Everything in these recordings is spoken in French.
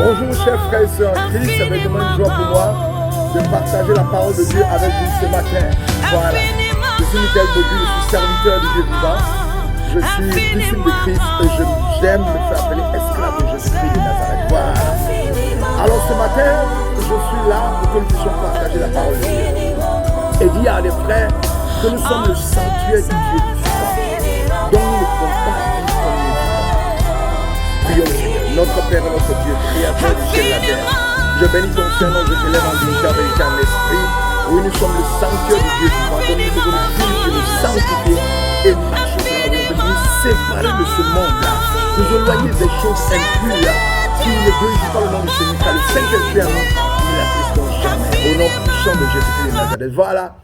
Bonjour chers frères et sœurs en Christ, ça va être vraiment une joie pour moi de partager la parole de Dieu avec vous ce matin. Voilà, je suis Michael Bobu, je suis serviteur du Dieu vivant, je suis disciple de Christ et j'aime me faire appeler esclave de Jésus-Christ de Nazareth. Voilà. Alors ce matin, je suis là pour que nous puissions partager la parole de Dieu et dire à les frères que nous sommes le sanctuaire du Dieu vivant, dont nous ne pouvons pas vivre comme nous vivons. Prions le Seigneur. Notre Père et notre Dieu, Créateur du ciel et de la terre, je bénis ton Saint-Nom, je t'élève en dignité avec un esprit. Oui, nous sommes le sanctuaire du Dieu vivant, donc nous devons nous purifier, nous sanctifier et marcher sur la volonté de nous séparer de ce monde-là, nous éloigner des choses impures qui ne glorifient pas le nom du Seigneur, car le Saint-Esprit en nous, nous l'attestons jamais. Au nom puissant de Jésus-Christ de Nazareth. Voilà.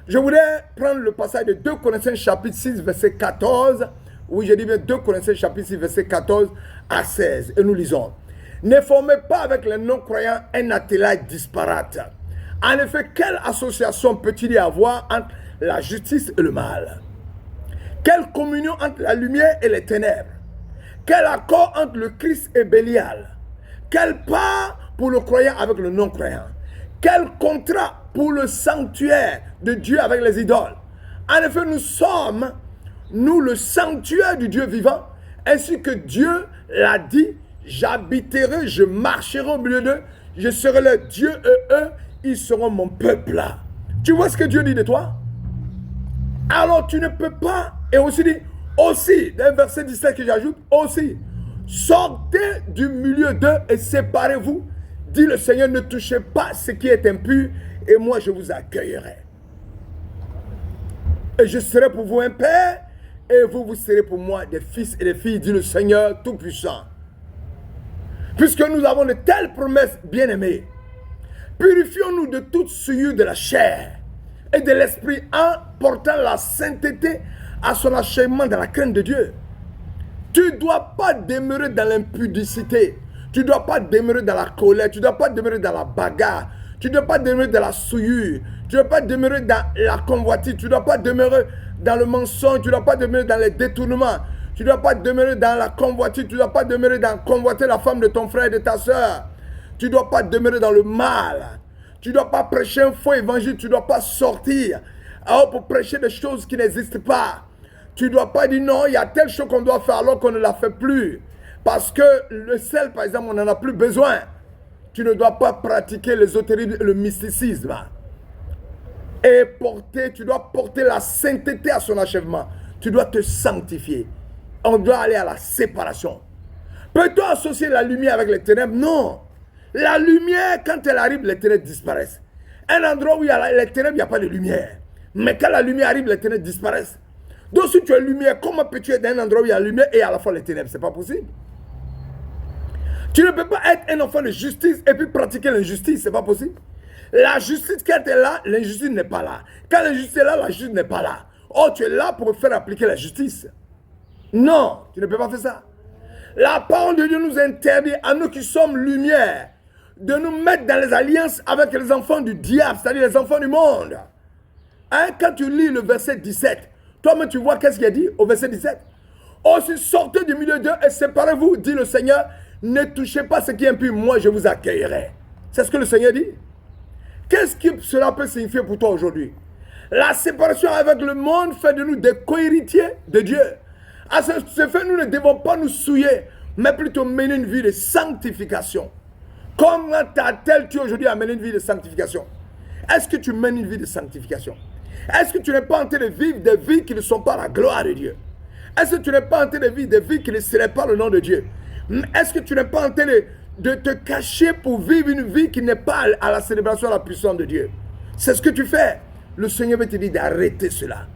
Je voulais prendre le passage de 2 Corinthiens chapitre 6, verset 14. Oui, je dis bien 2 Corinthiens chapitre 6, verset 14 à 16. Et nous lisons. Ne formez pas avec les non-croyants un attelage disparate. En effet, quelle association peut-il y avoir entre la justice et le mal? Quelle communion entre la lumière et les ténèbres? Quel accord entre le Christ et Bélial? Quelle part pour le croyant avec le non-croyant? Quel contrat pour le sanctuaire de Dieu avec les idoles? En effet, nous sommes, nous, le sanctuaire du Dieu vivant, ainsi que Dieu l'a dit, j'habiterai, je marcherai au milieu d'eux, je serai leur Dieu et eux, ils seront mon peuple. Tu vois ce que Dieu dit de toi? Alors tu ne peux pas, et aussi dit, aussi, dans le verset 17 que j'ajoute, aussi, sortez du milieu d'eux et séparez-vous, dit le Seigneur, ne touchez pas ce qui est impur, et moi je vous accueillerai. Et je serai pour vous un père, et vous, vous serez pour moi des fils et des filles, dit le Seigneur Tout-Puissant. Puisque nous avons de telles promesses, bien-aimées, purifions-nous de toute souillure de la chair et de l'esprit en portant la sainteté à son achèvement dans la crainte de Dieu. Tu ne dois pas demeurer dans l'impudicité, tu ne dois pas demeurer dans la colère, tu ne dois pas demeurer dans la bagarre, tu ne dois pas demeurer dans la souillure, tu ne dois pas demeurer dans la convoitise, tu ne dois pas demeurer dans le mensonge, tu ne dois pas demeurer dans les détournements, tu ne dois pas demeurer dans la convoitise, tu ne dois pas demeurer dans convoiter la femme de ton frère et de ta soeur. Tu ne dois pas demeurer dans le mal. Tu ne dois pas prêcher un faux évangile, tu ne dois pas sortir pour prêcher des choses qui n'existent pas. Tu ne dois pas dire non, il y a telle chose qu'on doit faire alors qu'on ne la fait plus. Parce que le sel, par exemple, on n'en a plus besoin. Tu ne dois pas pratiquer l'ésotérisme et le mysticisme. Et tu dois porter la sainteté à son achèvement. Tu dois te sanctifier. On doit aller à la séparation. Peut-on associer la lumière avec les ténèbres? Non. La lumière, quand elle arrive, les ténèbres disparaissent. Un endroit où il y a les ténèbres, il n'y a pas de lumière. Mais quand la lumière arrive, les ténèbres disparaissent. Donc si tu es lumière, comment peux-tu être dans un endroit où il y a la lumière et à la fois les ténèbres? Ce n'est pas possible. Tu ne peux pas être un enfant de justice et puis pratiquer l'injustice. Ce n'est pas possible. La justice, quand elle est là, l'injustice n'est pas là. Quand l'injustice est là, la justice n'est pas là. Oh, tu es là pour faire appliquer la justice. Non, tu ne peux pas faire ça. La parole de Dieu nous interdit, à nous qui sommes lumière, de nous mettre dans les alliances avec les enfants du diable, c'est-à-dire les enfants du monde. Hein, quand tu lis le verset 17, toi-même tu vois qu'est-ce qu'il a dit au verset 17. Aussi sortez du milieu d'eux et séparez-vous, dit le Seigneur, ne touchez pas ce qui est impur, moi je vous accueillerai. C'est ce que le Seigneur dit. Qu'est-ce que cela peut signifier pour toi aujourd'hui? La séparation avec le monde fait de nous des co-héritiers de Dieu. À ce fait, nous ne devons pas nous souiller, mais plutôt mener une vie de sanctification. Comment t'as-t-elle aujourd'hui à mener une vie de sanctification? Est-ce que tu mènes une vie de sanctification? Est-ce que tu n'es pas en train de vivre des vies qui ne sont pas la gloire de Dieu? Est-ce que tu n'es pas en train de vivre des vies qui ne seraient pas le nom de Dieu? Est-ce que tu n'es pas en train de te cacher pour vivre une vie qui n'est pas à la célébration de la puissance de Dieu? C'est ce que tu fais. Le Seigneur veut te dire d'arrêter cela.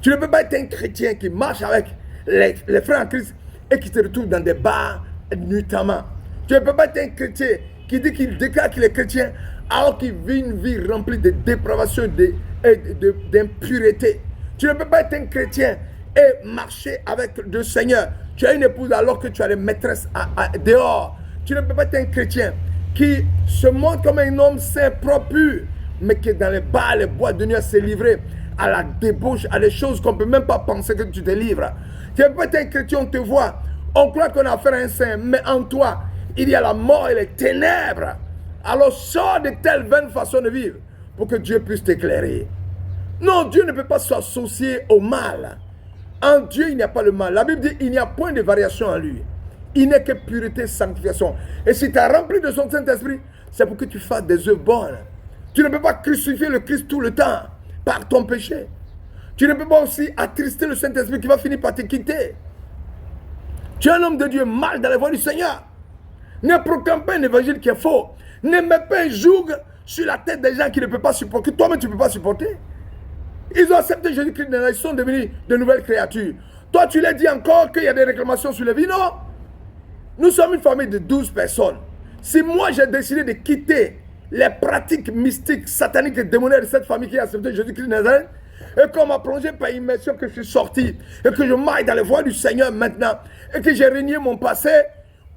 Tu ne peux pas être un chrétien qui marche avec les frères en Christ et qui se retrouve dans des bars nuitamment. Tu ne peux pas être un chrétien qui dit qu'il déclare qu'il est chrétien alors qu'il vit une vie remplie de dépravation et d'impureté. Tu ne peux pas être un chrétien et marcher avec le Seigneur. Tu as une épouse alors que tu as des maîtresses dehors. Tu ne peux pas être un chrétien qui se montre comme un homme saint, propre, pur, mais qui est dans les bars, les boîtes de nuit à se livrer à la débauche, à des choses qu'on ne peut même pas penser que tu te livres. Tu ne peux pas être un chrétien, on te voit, on croit qu'on a affaire à un saint, mais en toi, il y a la mort et les ténèbres. Alors sors de telle vaine façon de vivre pour que Dieu puisse t'éclairer. Non, Dieu ne peut pas s'associer au mal. En Dieu, il n'y a pas le mal. La Bible dit il n'y a point de variation en lui. Il n'est que pureté, sanctification. Et si tu as rempli de son Saint-Esprit, c'est pour que tu fasses des œuvres bonnes. Tu ne peux pas crucifier le Christ tout le temps par ton péché. Tu ne peux pas aussi attrister le Saint-Esprit qui va finir par te quitter. Tu es un homme de Dieu, marche dans la voie du Seigneur. Ne proclame pas un évangile qui est faux. Ne mets pas un joug sur la tête des gens qui ne peuvent pas supporter, que toi-même tu ne peux pas supporter. Ils ont accepté Jésus-Christ, ils sont devenus de nouvelles créatures. Toi, tu leur dis encore qu'il y a des réclamations sur la vie, non? Nous sommes une famille de 12 personnes. Si moi j'ai décidé de quitter les pratiques mystiques, sataniques et démoniaques de cette famille qui a accepté Jésus-Christ de Nazareth, et qu'on m'a plongé par immersion, que je suis sorti, et que je marche dans les voies du Seigneur maintenant, et que j'ai régné mon passé,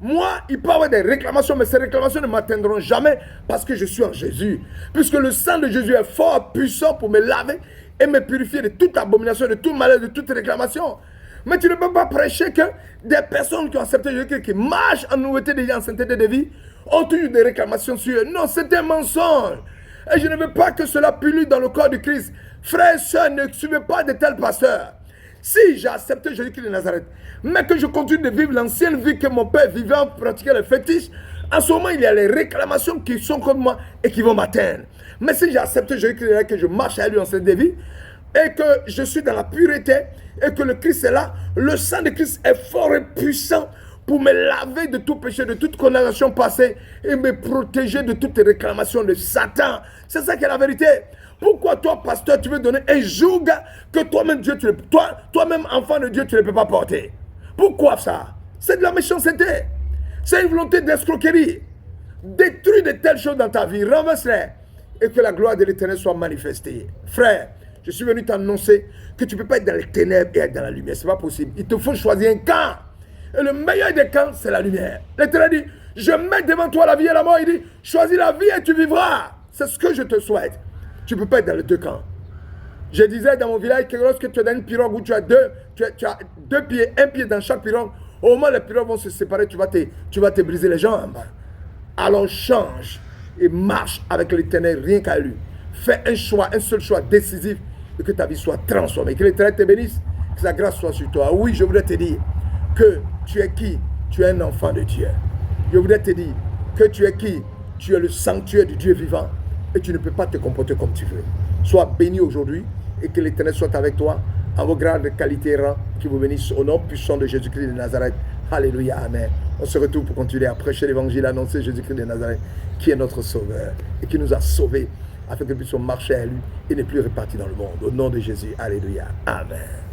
moi, il peut y avoir des réclamations, mais ces réclamations ne m'atteindront jamais parce que je suis en Jésus. Puisque le sang de Jésus est fort, puissant pour me laver et me purifier de toute abomination, de tout malheur, de toute réclamation. Mais tu ne peux pas prêcher que des personnes qui ont accepté Jésus, qui marchent en nouveauté de vie, en sainteté de vie, ont toujours des réclamations sur eux. Non, c'est un mensonge. Et je ne veux pas que cela pullule dans le corps du Christ. Frères et sœurs, ne suivez pas de tels pasteurs. Si j'ai accepté Jésus-Christ de Nazareth, mais que je continue de vivre l'ancienne vie que mon père vivait en pratiquant les fétiches, en ce moment, il y a les réclamations qui sont comme moi et qui vont m'atteindre. Mais si j'ai accepté Jésus-Christ de Nazareth, que je marche à lui en cette vie, et que je suis dans la pureté, et que le Christ est là, le sang de Christ est fort et puissant pour me laver de tout péché, de toute condamnation passée, et me protéger de toute réclamation de Satan. C'est ça qui est la vérité. Pourquoi toi, pasteur, tu veux donner un joug que toi-même, Dieu, toi-même, enfant de Dieu, tu ne peux pas porter? Pourquoi ça? C'est de la méchanceté. C'est une volonté d'escroquerie. Détruis de telles choses dans ta vie, renverse-les, et que la gloire de l'Éternel soit manifestée. Frère, je suis venu t'annoncer que tu ne peux pas être dans les ténèbres et être dans la lumière. Ce n'est pas possible. Il te faut choisir un camp. Et le meilleur des camps, c'est la lumière. L'Éternel dit, je mets devant toi la vie et la mort. Il dit, choisis la vie et tu vivras. C'est ce que je te souhaite. Tu ne peux pas être dans les deux camps. Je disais dans mon village que lorsque tu es dans une pirogue où tu as deux pieds, un pied dans chaque pirogue, au moment où les pirogues vont se séparer, tu vas te briser les jambes. Alors change et marche avec l'Éternel, rien qu'à lui. Fais un choix, un seul choix décisif, et que ta vie soit transformée. Que l'Éternel te bénisse, que sa grâce soit sur toi. Oui, je voudrais te dire que tu es qui? Tu es un enfant de Dieu. Je voudrais te dire que tu es qui? Tu es le sanctuaire du Dieu vivant. Et tu ne peux pas te comporter comme tu veux. Sois béni aujourd'hui et que l'Éternel soit avec toi en vos grades de qualité et rang qui vous bénisse au nom puissant de Jésus-Christ de Nazareth. Alléluia, amen. On se retrouve pour continuer à prêcher l'évangile, à annoncer Jésus-Christ de Nazareth qui est notre sauveur et qui nous a sauvés afin que nous puissions marcher à lui et ne plus répartis dans le monde. Au nom de Jésus, alléluia, amen.